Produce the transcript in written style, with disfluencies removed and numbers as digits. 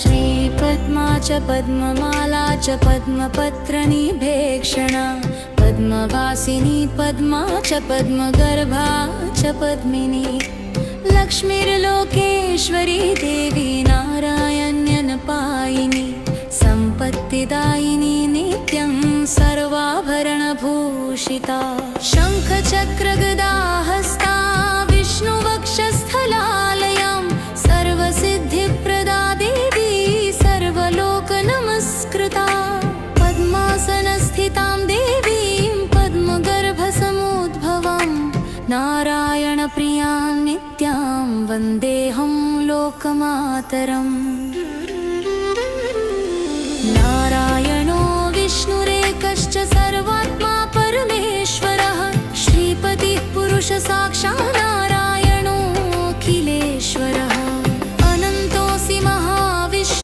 श्रीपद्मा च पद्ममाला च पद्मपत्रनिभेक्षणा पद्मवासिनी पद्मा च पद्मगर्भा च पद्मिनी लक्ष्मीर्लोकेश्वरी देवी नारायण्यनपायिनी सम्पत्तिदायिनी नित्यं सर्वाभरणभूषिता शङ्खचक्रगदाहस्ता विष्णुवक्षस्थलालयां सर्वसिद्धिप्रदा देवी सर्वलोकनमस्कृता पद्मासनस्थितां देवीं पद्मगर्भसमुद्भवां नारायणप्रियां नित्यां वन्देऽहं लोकमातरम्।